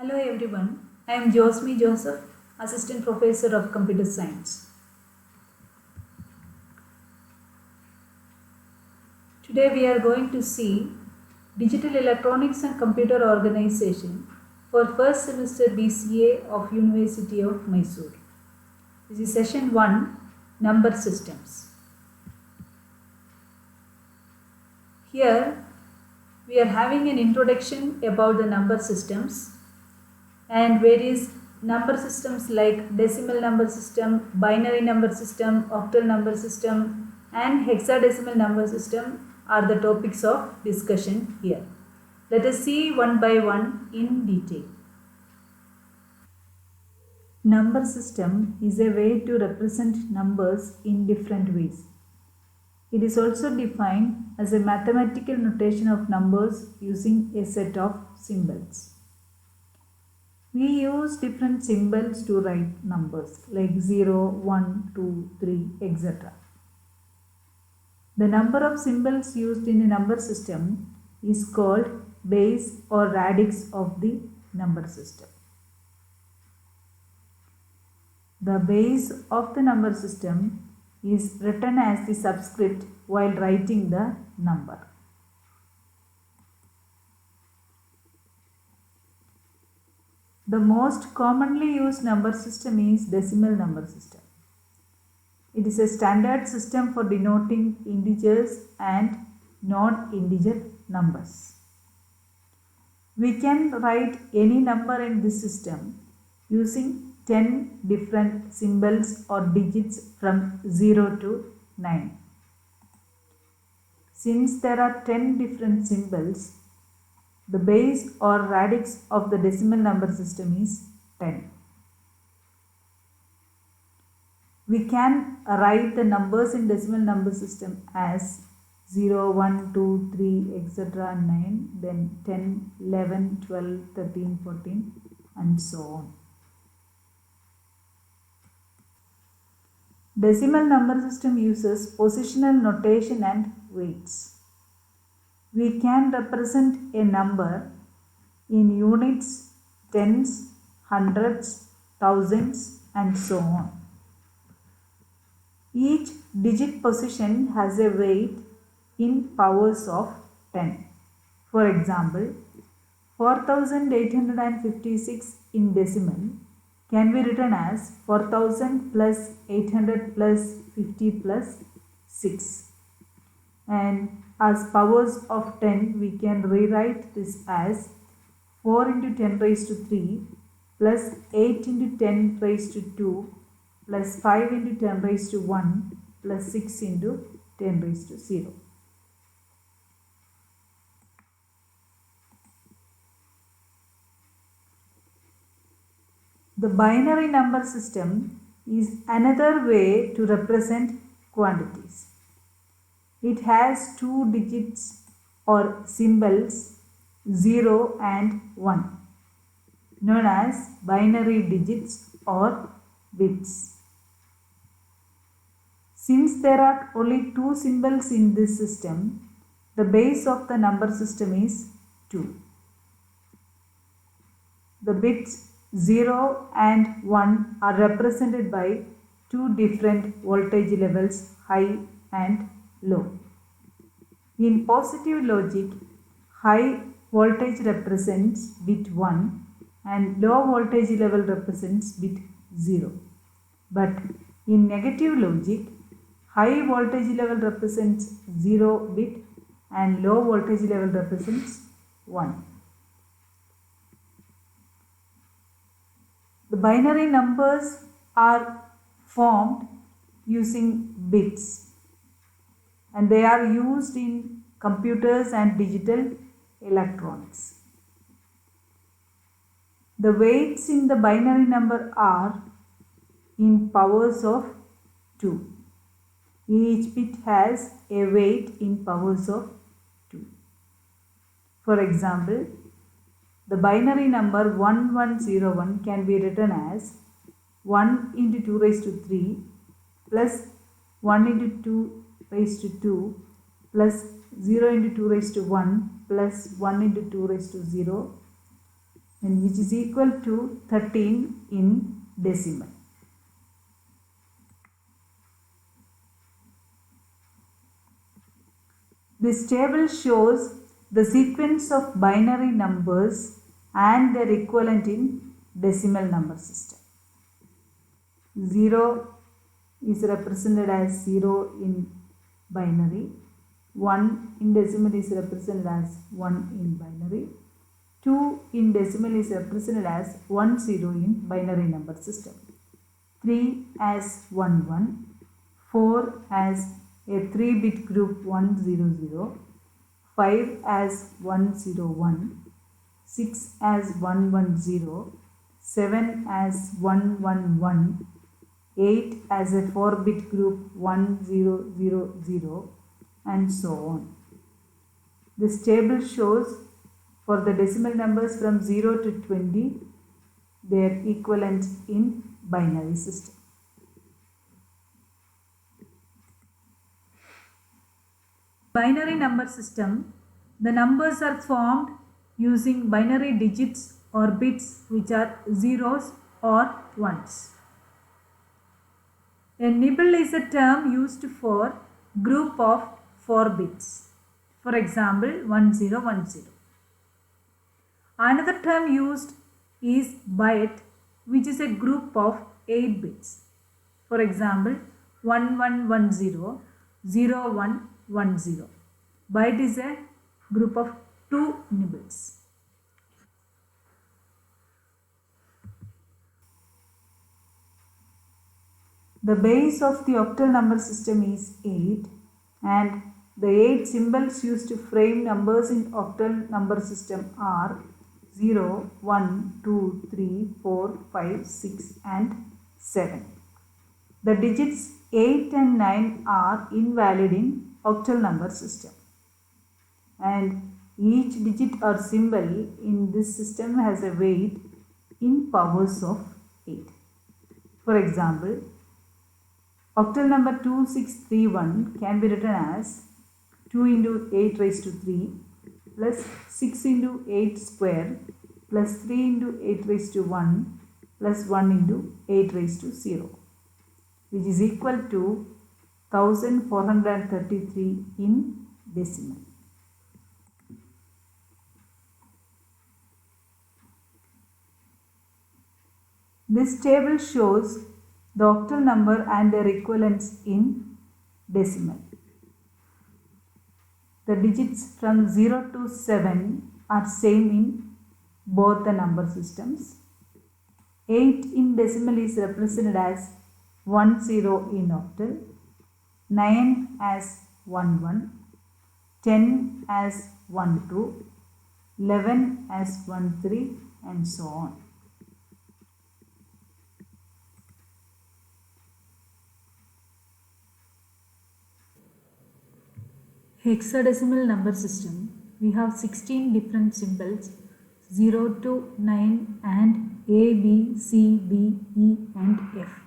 Hello everyone, I am Josmi Joseph, Assistant Professor of Computer Science. Today we are going to see Digital Electronics and Computer Organization for first semester BCA of University of Mysore. This is session 1, Number Systems. Here we are having an introduction about the number systems and various number systems like decimal number system, binary number system, octal number system and hexadecimal number system are the topics of discussion here. Let us see one by one in detail. Number system is a way to represent numbers in different ways. It is also defined as a mathematical notation of numbers using a set of symbols. We use different symbols to write numbers like 0, 1, 2, 3, etc. The number of symbols used in a number system is called base or radix of the number system. The base of the number system is written as the subscript while writing the number. The most commonly used number system is decimal number system. It is a standard system for denoting integers and non-integer numbers. We can write any number in this system using 10 different symbols or digits from 0 to 9. Since there are 10 different symbols, the base or radix of the decimal number system is 10. We can write the numbers in decimal number system as 0, 1, 2, 3, etc. and 9, then 10, 11, 12, 13, 14 and so on. Decimal number system uses positional notation and weights. We can represent a number in units, tens, hundreds, thousands and so on. Each digit position has a weight in powers of 10. For example, 4856 in decimal can be written as 4000 plus 800 plus 50 plus 6. And as powers of 10, we can rewrite this as 4 into 10 raised to 3 plus 8 into 10 raised to 2 plus 5 into 10 raised to 1 plus 6 into 10 raised to 0. The binary number system is another way to represent quantities. It has two digits or symbols 0 and 1, known as binary digits or bits. Since there are only two symbols in this system, the base of the number system is 2. The bits 0 and 1 are represented by two different voltage levels, high and low. In positive logic, high voltage represents bit 1 and low voltage level represents bit 0. But in negative logic, high voltage level represents 0 bit and low voltage level represents 1. The binary numbers are formed using bits and they are used in computers and digital electronics. The weights in the binary number are in powers of 2. Each bit has a weight in powers of 2. For example, the binary number 1101 can be written as 1 into 2 raised to 3 plus 1 into 2 raised to 2 plus 0 into 2 raised to 1 plus 1 into 2 raised to 0 and which is equal to 13 in decimal. This table shows the sequence of binary numbers and their equivalent in decimal number system. 0 is represented as 0 in binary. 1 in decimal is represented as 1 in binary. 2 in decimal is represented as 1 0 in binary number system. 3 as 1 1. 4 as a 3-bit group 1 0 0. 5 as 1 0 1. 6 as 1 1 0. 7 as 1 1 1. 8 as a 4-bit group 1 0 0 0, and so on. This table shows for the decimal numbers from 0 to 20 their equivalent in binary system. Binary number system, the numbers are formed using binary digits or bits which are zeros or ones. A nibble is a term used for group of 4 bits. For example, 1010. Another term used is byte, which is a group of 8 bits. For example, 1110, 0110. Byte is a group of 2 nibbles. The base of the octal number system is 8, and the 8 symbols used to frame numbers in octal number system are 0, 1, 2, 3, 4, 5, 6 and 7. The digits 8 and 9 are invalid in octal number system, and each digit or symbol in this system has a weight in powers of 8. For example, octal number 2631 can be written as 2 into 8 raised to 3 plus 6 into 8 square plus 3 into 8 raised to 1 plus 1 into 8 raised to 0, which is equal to 1433 in decimal. This table shows the octal number and their equivalents in decimal. The digits from 0 to 7 are same in both the number systems. 8 in decimal is represented as 10 in octal, 9 as 11, 10 as 12, 11 as 13, and so on. Hexadecimal number system, we have 16 different symbols 0 to 9 and A, B, C, D, E and F.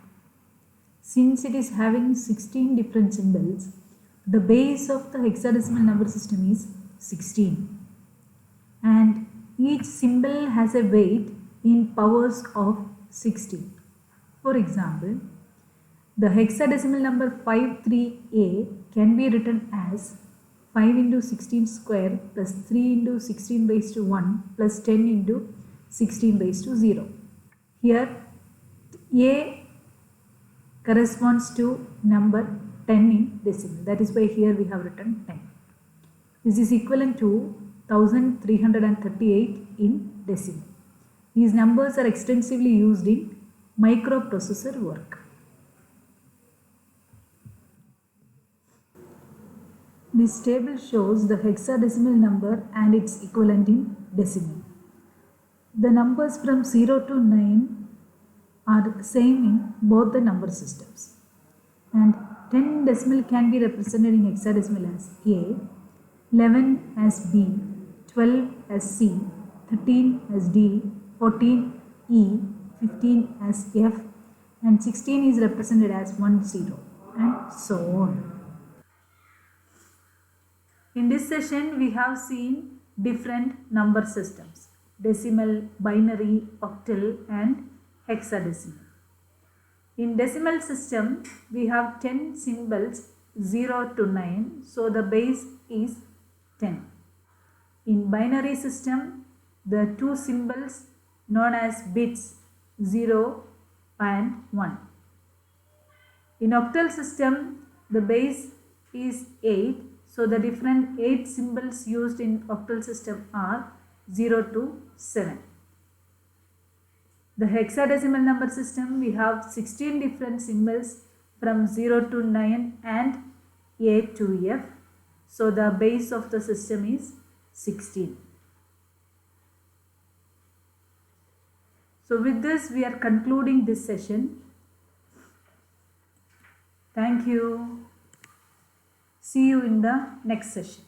Since it is having 16 different symbols, the base of the hexadecimal number system is 16, and each symbol has a weight in powers of 16. For example, the hexadecimal number 53A can be written as 5 into 16 square plus 3 into 16 raised to 1 plus 10 into 16 raised to 0. Here A corresponds to number 10 in decimal. That is why here we have written 10. This is equivalent to 1338 in decimal. These numbers are extensively used in microprocessor work. This table shows the hexadecimal number and its equivalent in decimal. The numbers from 0 to 9 are same in both the number systems, and 10 in decimal can be represented in hexadecimal as A, 11 as B, 12 as C, 13 as D, 14 E, 15 as F, and 16 is represented as 10, and so on. In this session, we have seen different number systems. decimal, binary, octal and hexadecimal. In decimal system, we have 10 symbols 0 to 9, so the base is 10. In binary system, the two symbols known as bits 0 and 1. In octal system, the base is 8, so the different 8 symbols used in octal system are 0 to 7. The hexadecimal number system, we have 16 different symbols from 0 to 9 and A to F. So the base of the system is 16. So with this we are concluding this session. Thank you. See you in the next session.